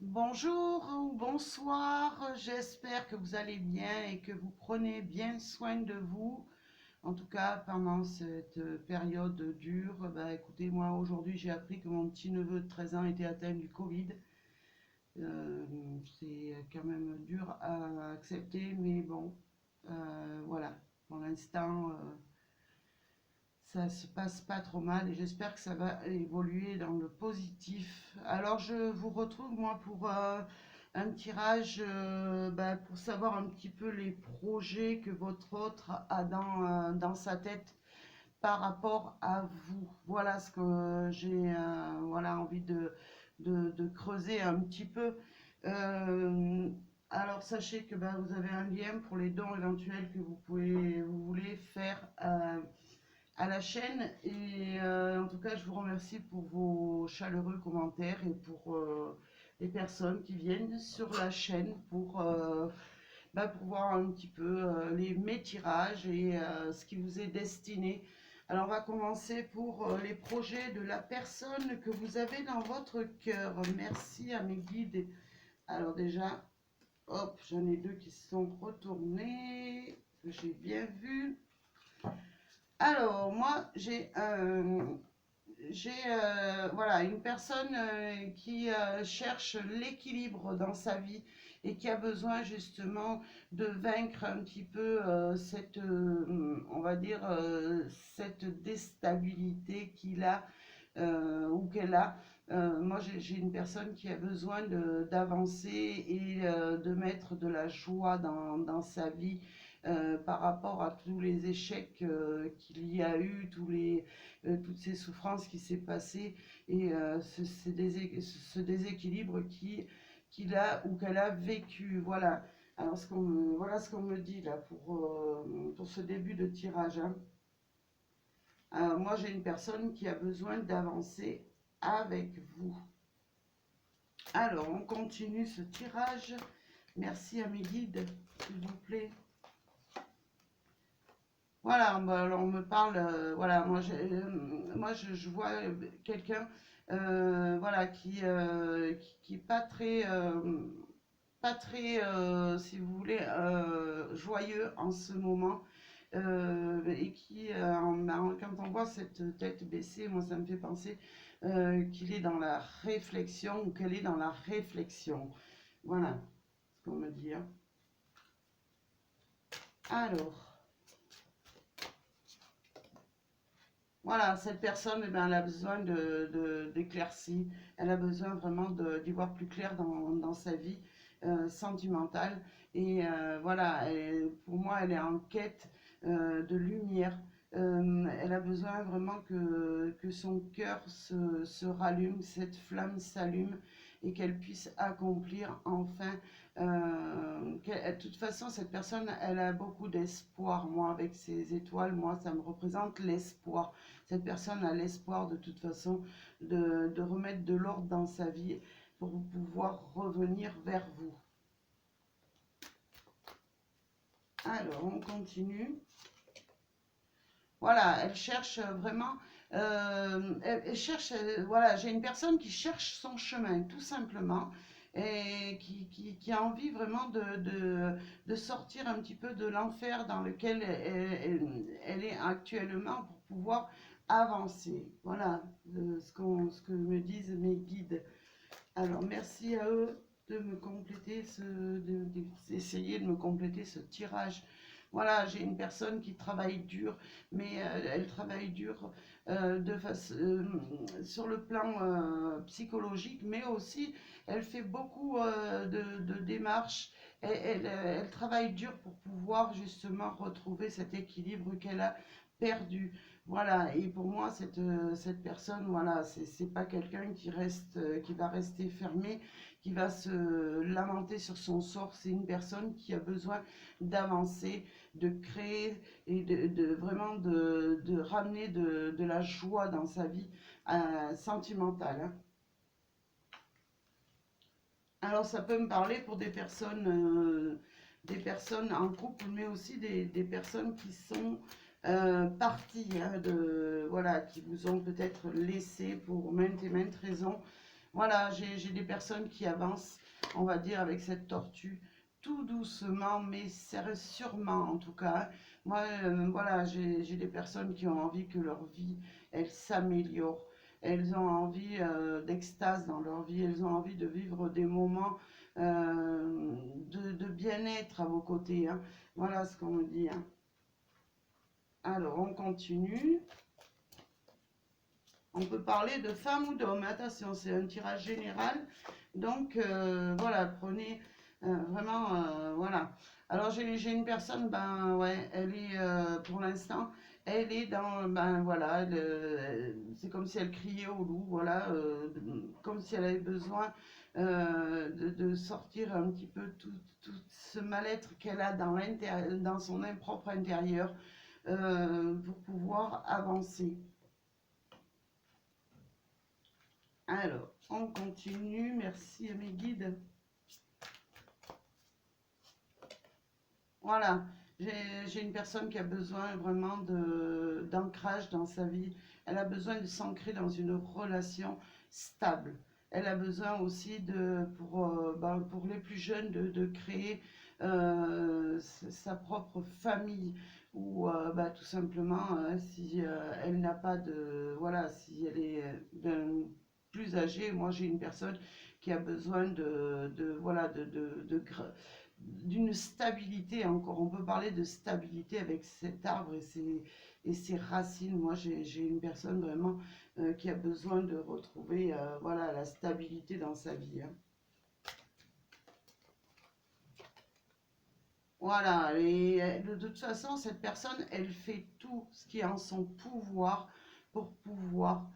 Bonjour ou bonsoir, j'espère que vous allez bien et que vous prenez bien soin de vous. En tout cas, pendant cette période dure, écoutez, moi aujourd'hui j'ai appris que mon petit-neveu de 13 ans était atteint du Covid. Euh, c'est quand même dur à accepter, mais bon, voilà, pour l'instant, ça se passe pas trop mal et j'espère que ça va évoluer dans le positif. Alors je vous retrouve moi pour un tirage pour savoir un petit peu les projets que votre autre a dans sa tête par rapport à vous. Voilà ce que j'ai voilà, envie de creuser un petit peu. Euh, alors sachez que vous avez un lien pour les dons éventuels que vous voulez faire à la chaîne. Et en tout cas, je vous remercie pour vos chaleureux commentaires et pour les personnes qui viennent sur la chaîne pour voir un petit peu mes tirages et ce qui vous est destiné. Alors, on va commencer pour les projets de la personne que vous avez dans votre cœur. Merci à mes guides. Alors déjà, hop, j'en ai deux qui se sont retournés, que j'ai bien vu. Alors, moi, voilà, une personne qui cherche l'équilibre dans sa vie et qui a besoin justement de vaincre un petit peu on va dire, cette déstabilité qu'il a ou qu'elle a. Moi, j'ai une personne qui a besoin d'avancer et de mettre de la joie dans sa vie par rapport à tous les échecs qu'il y a eu, toutes ces souffrances qui s'est passées et ce déséquilibre qu'il a ou qu'elle a vécu. Voilà. Alors, voilà ce qu'on me dit là pour ce début de tirage, hein. Moi, j'ai une personne qui a besoin d'avancer avec vous. Alors, on continue ce tirage. Merci à mes guides, s'il vous plaît. Voilà, alors on me parle, voilà, je vois quelqu'un, voilà, qui est pas très, si vous voulez, joyeux en ce moment, et quand on voit cette tête baissée, moi ça me fait penser qu'il est dans la réflexion ou qu'elle est dans la réflexion. Voilà ce qu'on me dit, hein. Alors. Voilà, cette personne, eh ben, elle a besoin d'éclaircie, elle a besoin vraiment d'y voir plus clair dans sa vie sentimentale. Et voilà, pour moi, elle est en quête de lumière. Elle a besoin vraiment que son cœur se rallume, cette flamme s'allume et qu'elle puisse accomplir enfin. De toute façon, cette personne, elle a beaucoup d'espoir. Moi, avec ces étoiles, moi, ça me représente l'espoir. Cette personne a l'espoir de toute façon de remettre de l'ordre dans sa vie pour pouvoir revenir vers vous. Alors, on continue. Voilà, elle cherche vraiment, elle cherche, voilà, j'ai une personne qui cherche son chemin, tout simplement, et qui a envie vraiment de sortir un petit peu de l'enfer dans lequel elle est actuellement pour pouvoir avancer. Voilà ce que me disent mes guides. Alors, merci à eux de me compléter d'essayer de me compléter ce tirage. Voilà, j'ai une personne qui travaille dur, mais elle travaille dur sur le plan psychologique, mais aussi elle fait beaucoup de démarches. Elle travaille dur pour pouvoir justement retrouver cet équilibre qu'elle a perdu. Voilà, et pour moi, cette personne, voilà, c'est pas quelqu'un qui va rester fermé, qui va se lamenter sur son sort. C'est une personne qui a besoin d'avancer, de créer et vraiment de ramener de la joie dans sa vie sentimentale, hein. Alors, ça peut me parler pour des personnes en couple, mais aussi des personnes qui sont parties, hein, voilà, qui vous ont peut-être laissé pour maintes et maintes raisons. Voilà, j'ai des personnes qui avancent, on va dire, avec cette tortue, tout doucement, mais sûrement en tout cas. Moi, voilà, j'ai des personnes qui ont envie que leur vie, elle s'améliore. Elles ont envie d'extase dans leur vie, elles ont envie de vivre des moments de bien-être à vos côtés, hein. Voilà ce qu'on me dit, hein. Alors, on continue. On peut parler de femme ou d'homme. Attention, c'est un tirage général. Donc, voilà, prenez vraiment, voilà. Alors, j'ai une personne, ben ouais, elle est, pour l'instant, elle est dans, ben voilà, c'est comme si elle criait au loup, voilà, comme si elle avait besoin de sortir un petit peu tout ce mal-être qu'elle a dans son propre intérieur pour pouvoir avancer. Alors, on continue. Merci à mes guides. Voilà, j'ai une personne qui a besoin vraiment d'ancrage dans sa vie. Elle a besoin de s'ancrer dans une relation stable. Elle a besoin aussi pour les plus jeunes de créer sa propre famille ou tout simplement si elle n'a pas de voilà si elle est plus âgée. Moi j'ai une personne qui a besoin voilà d'une stabilité encore. On peut parler de stabilité avec cet arbre et ses racines. Moi, j'ai une personne vraiment qui a besoin de retrouver voilà, la stabilité dans sa vie, hein. Voilà, et de toute façon, cette personne, elle fait tout ce qui est en son pouvoir pour pouvoir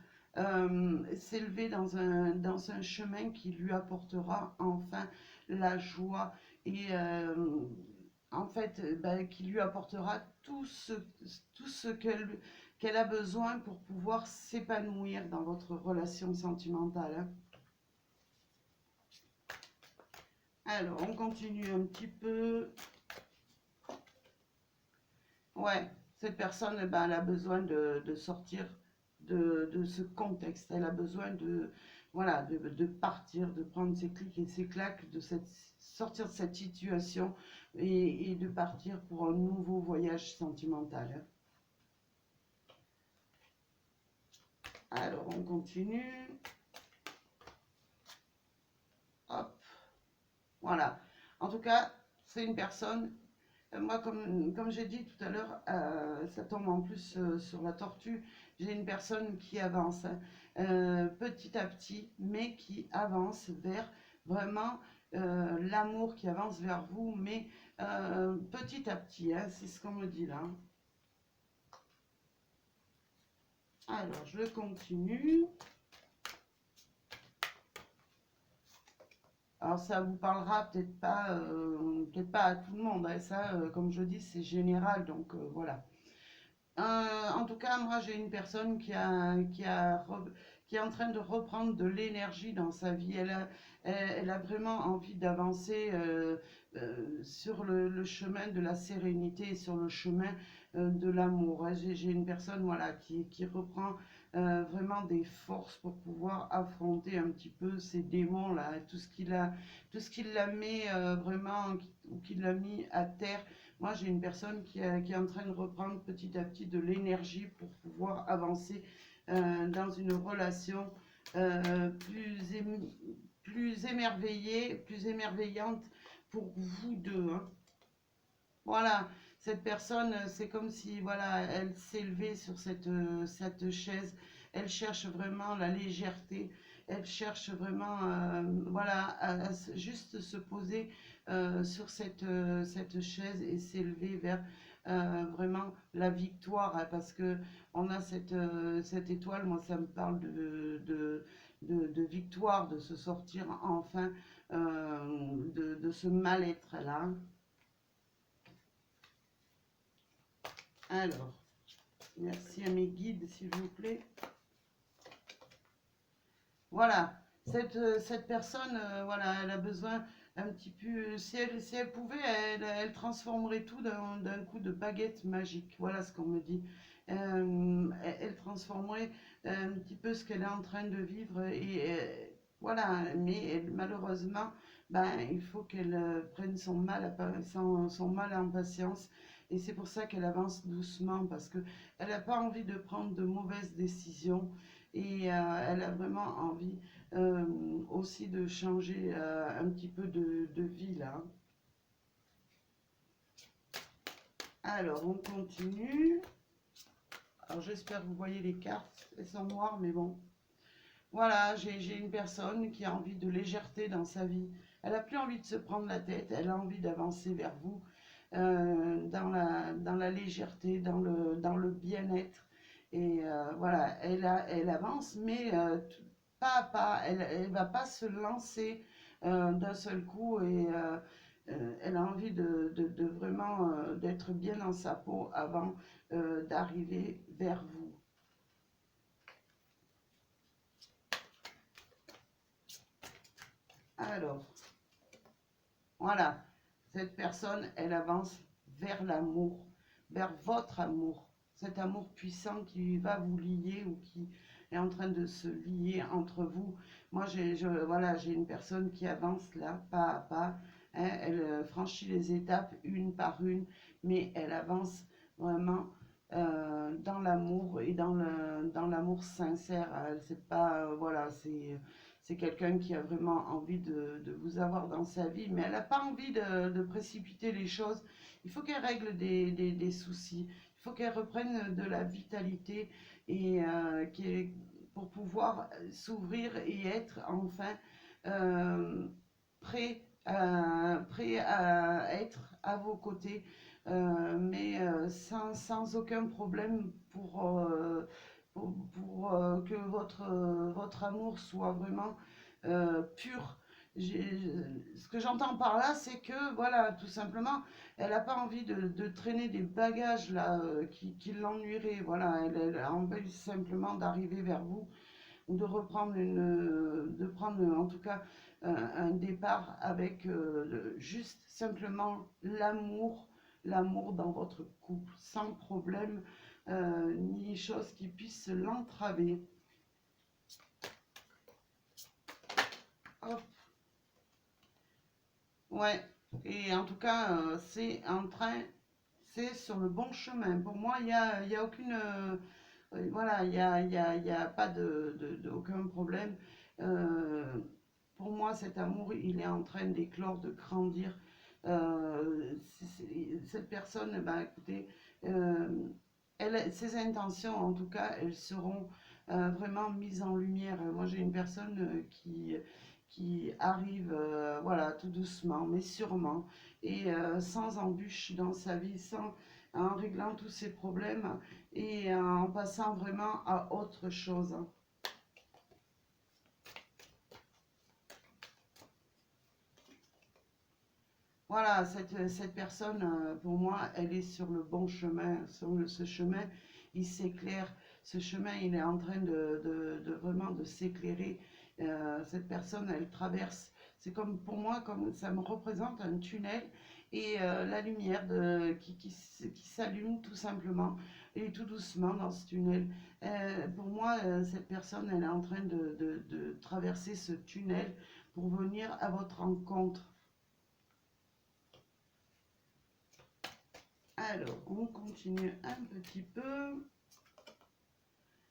s'élever dans un chemin qui lui apportera enfin la joie et en fait, qui lui apportera tout ce qu'elle a besoin pour pouvoir s'épanouir dans votre relation sentimentale, hein. Alors, on continue un petit peu. Ouais, cette personne, eh ben, elle a besoin de sortir de ce contexte. Elle a besoin voilà, de partir, de prendre ses clics et ses claques, sortir de cette situation et de partir pour un nouveau voyage sentimental, hein. Alors, on continue. Hop, voilà. En tout cas, c'est une personne. Moi, comme j'ai dit tout à l'heure, ça tombe en plus sur la tortue. J'ai une personne qui avance, hein, petit à petit, mais qui avance vers vraiment l'amour qui avance vers vous, mais petit à petit, hein, c'est ce qu'on me dit là. Alors, je continue. Alors ça vous parlera peut-être pas à tout le monde, hein. Ça, comme je dis, c'est général, donc voilà. En tout cas, moi j'ai une personne qui est en train de reprendre de l'énergie dans sa vie. Elle a vraiment envie d'avancer sur le chemin de la sérénité et sur le chemin de l'amour, hein. J'ai une personne voilà, qui reprend vraiment des forces pour pouvoir affronter un petit peu ces démons-là, tout ce qui la met vraiment, ou qui l'a mis à terre. Moi, j'ai une personne qui est en train de reprendre petit à petit de l'énergie pour pouvoir avancer dans une relation euh, plus, plus émerveillée, plus émerveillante pour vous deux, hein. Voilà, cette personne, c'est comme si voilà, elle s'élevait sur cette chaise. Elle cherche vraiment la légèreté. Elle cherche vraiment voilà, juste se poser sur cette chaise et s'élever vers vraiment la victoire, hein, parce que on a cette étoile. Moi, ça me parle de victoire, de se sortir enfin de ce mal-être-là, hein. Alors, merci à mes guides, s'il vous plaît. Voilà, cette personne, voilà, elle a besoin un petit peu, si elle pouvait, elle transformerait tout d'un coup de baguette magique. Voilà ce qu'on me dit. Elle transformerait un petit peu ce qu'elle est en train de vivre et Voilà, mais malheureusement, ben, il faut qu'elle prenne son mal en patience. Et c'est pour ça qu'elle avance doucement, parce que elle n'a pas envie de prendre de mauvaises décisions. Et elle a vraiment envie euh, aussi de changer un petit peu de vie là. Alors, on continue. Alors, j'espère que vous voyez les cartes. Elles sont noires, mais bon. Voilà, j'ai une personne qui a envie de légèreté dans sa vie. Elle n'a plus envie de se prendre la tête, elle a envie d'avancer vers vous dans la légèreté, dans le bien-être. Et voilà, elle avance, mais pas à pas. Elle va pas se lancer d'un seul coup et elle a envie de vraiment d'être bien dans sa peau avant d'arriver vers vous. Alors, voilà, cette personne, elle avance vers l'amour, vers votre amour, cet amour puissant qui va vous lier ou qui est en train de se lier entre vous. Moi, voilà, j'ai une personne qui avance là, pas à pas, hein, elle franchit les étapes une par une, mais elle avance vraiment dans l'amour et dans l'amour sincère. C'est pas, voilà, c'est quelqu'un qui a vraiment envie de vous avoir dans sa vie, mais elle n'a pas envie de précipiter les choses. Il faut qu'elle règle des soucis. Il faut qu'elle reprenne de la vitalité et pour pouvoir s'ouvrir et être enfin euh, prêt à être à vos côtés, mais sans aucun problème que votre amour soit vraiment pur. Ce que j'entends par là, c'est que, voilà, tout simplement, elle n'a pas envie de traîner des bagages là qui l'ennuieraient. Voilà, elle a envie simplement d'arriver vers vous ou de reprendre de prendre en tout cas un départ avec juste simplement l'amour dans votre couple, sans problème ni chose qui puisse l'entraver. Hop. Ouais, et en tout cas, c'est sur le bon chemin. Pour moi, il y a aucune, voilà, il y a pas aucun problème. Euh, pour moi, cet amour, il est en train d'éclore, de grandir. Cette personne, ben, écoutez, euh, ses intentions, en tout cas, elles seront vraiment mises en lumière. Moi, j'ai une personne qui arrive, voilà, tout doucement, mais sûrement, et sans embûche dans sa vie, en réglant tous ses problèmes et en passant vraiment à autre chose. Voilà, cette personne, pour moi, elle est sur le bon chemin. Ce chemin, il s'éclaire. Ce chemin, il est en train vraiment de s'éclairer. Cette personne, elle traverse. C'est comme pour moi, comme ça me représente un tunnel et la lumière qui s'allume tout simplement et tout doucement dans ce tunnel. Pour moi, cette personne, elle est en train de traverser ce tunnel pour venir à votre rencontre. Alors, on continue un petit peu.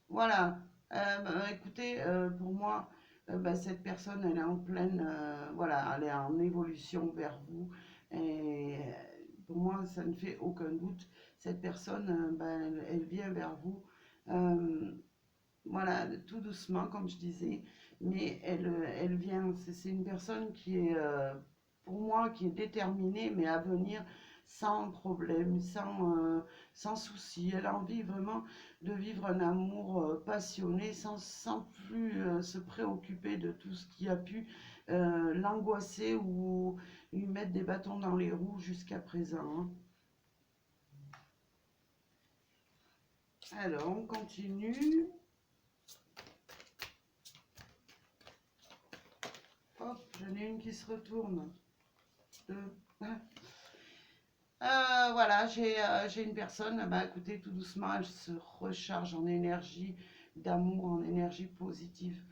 Voilà. Bah, écoutez, pour moi, bah, cette personne, elle est en pleine, voilà, elle est en évolution vers vous. Et pour moi, ça ne fait aucun doute. Cette personne, bah, elle vient vers vous. Euh, voilà, tout doucement, comme je disais. Mais elle vient. C'est une personne qui est, pour moi, qui est déterminée, mais à venir sans problème, sans souci. Elle a envie vraiment de vivre un amour passionné, sans plus se préoccuper de tout ce qui a pu l'angoisser ou lui mettre des bâtons dans les roues jusqu'à présent, hein. Alors, on continue. Hop, j'en ai une qui se retourne. Deux. Voilà, j'ai une personne, bah, écoutez, tout doucement, elle se recharge en énergie d'amour, en énergie positive.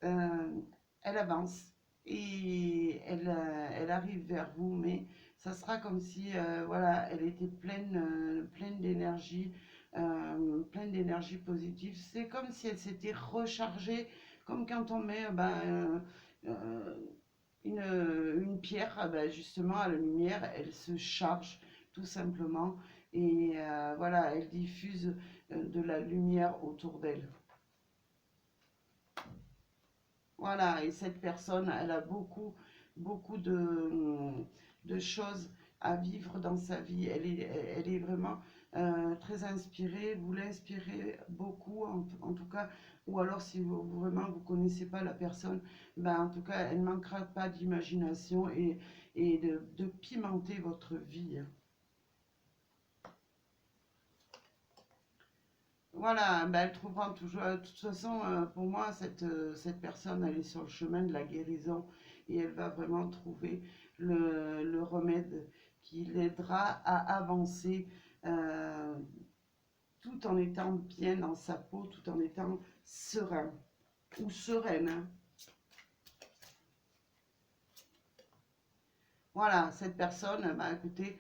Euh, elle avance et elle arrive vers vous, mais ça sera comme si voilà, elle était pleine d'énergie positive. C'est comme si elle s'était rechargée, comme quand on met euh, une pierre, justement à la lumière, elle se charge tout simplement et voilà, elle diffuse de la lumière autour d'elle. Voilà, et cette personne, elle a beaucoup de choses à vivre dans sa vie. Elle est vraiment très inspirée. Vous l'inspirez beaucoup, en tout cas. Ou alors, si vraiment vous connaissez pas la personne, ben, en tout cas, elle ne manquera pas d'imagination et de pimenter votre vie. Voilà, ben, elle trouvera toujours. De toute façon, pour moi, cette personne, elle est sur le chemin de la guérison et elle va vraiment trouver le remède qui l'aidera à avancer euh, tout en étant bien dans sa peau, tout en étant serein ou sereine, hein. Voilà, cette personne, bah, écoutez,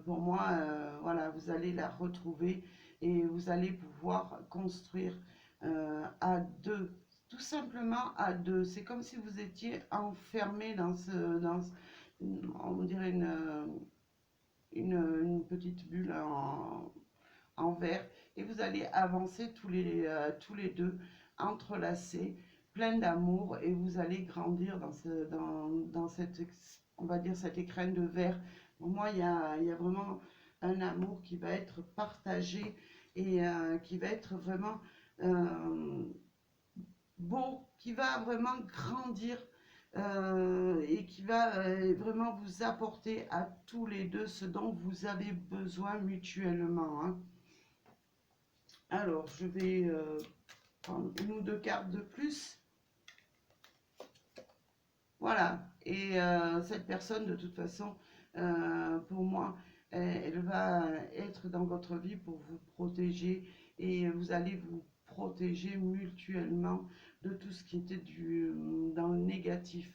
pour moi, voilà, vous allez la retrouver et vous allez pouvoir construire à deux, tout simplement à deux. C'est comme si vous étiez enfermé on dirait une petite bulle en verre et vous allez avancer tous les deux, entrelacés, plein d'amour et vous allez grandir dans cette, on va dire, cette écrin de verre. Pour moi, il y a vraiment un amour qui va être partagé et qui va être vraiment euh, beau, qui va vraiment grandir et qui va vraiment vous apporter à tous les deux ce dont vous avez besoin mutuellement, hein. Alors, je vais prendre une ou deux cartes de plus. Voilà. Et cette personne, de toute façon, pour moi, elle va être dans votre vie pour vous protéger et vous allez vous protéger mutuellement de tout ce qui était dans le négatif.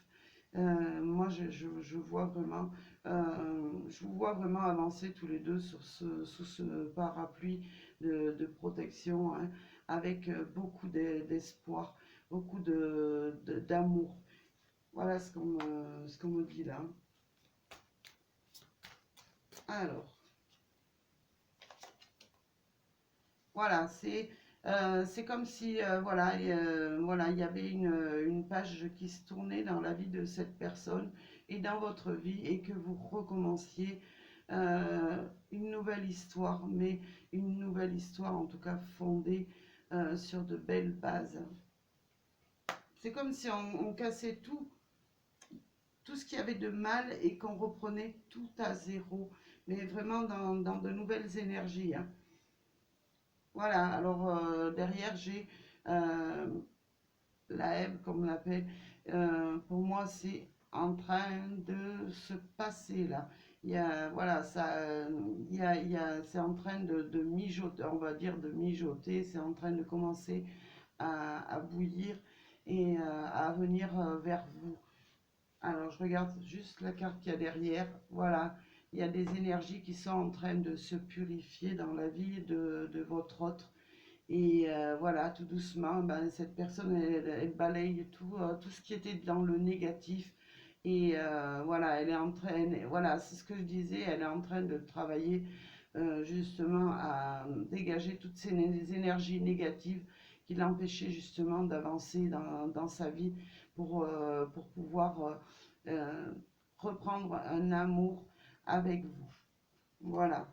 Moi, je vous vois vraiment avancer tous les deux sous ce parapluie de protection, hein, avec beaucoup d'espoir, beaucoup d'amour. Voilà ce qu'on me dit là. Alors, voilà, c'est comme si voilà, voilà, il y avait une page qui se tournait dans la vie de cette personne et dans votre vie et que vous recommenciez une nouvelle histoire, mais une nouvelle histoire en tout cas fondée sur de belles bases. C'est comme si on cassait tout ce qu'il y avait de mal et qu'on reprenait tout à zéro, mais vraiment dans de nouvelles énergies, hein. Voilà, alors derrière j'ai euh, la M, comme on l'appelle. Pour moi, c'est en train de se passer là. Il y a, voilà, ça, c'est en train de mijoter, on va dire de mijoter, c'est en train de commencer à bouillir et à venir vers vous. Alors, je regarde juste la carte qu'il y a derrière. Voilà, il y a des énergies qui sont en train de se purifier dans la vie de votre autre. Et voilà, tout doucement, ben, cette personne, elle balaye tout ce qui était dans le négatif. Et voilà, elle est en train, voilà, c'est ce que je disais, elle est en train de travailler justement à dégager toutes ces énergies négatives qui l'empêchaient justement d'avancer dans sa vie pour pouvoir reprendre un amour avec vous. Voilà.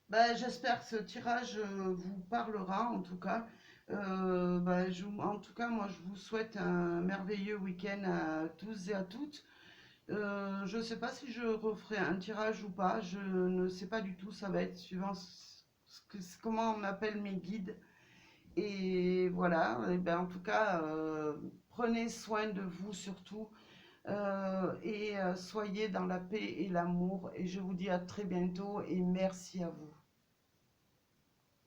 Ben, j'espère que ce tirage vous parlera en tout cas. En tout cas, moi je vous souhaite un merveilleux week-end à tous et à toutes. Je ne sais pas si je referai un tirage ou pas, je ne sais pas du tout, ça va être suivant comment on m'appelle mes guides. Et voilà, et ben, en tout cas, prenez soin de vous surtout et soyez dans la paix et l'amour. Et je vous dis à très bientôt et merci à vous.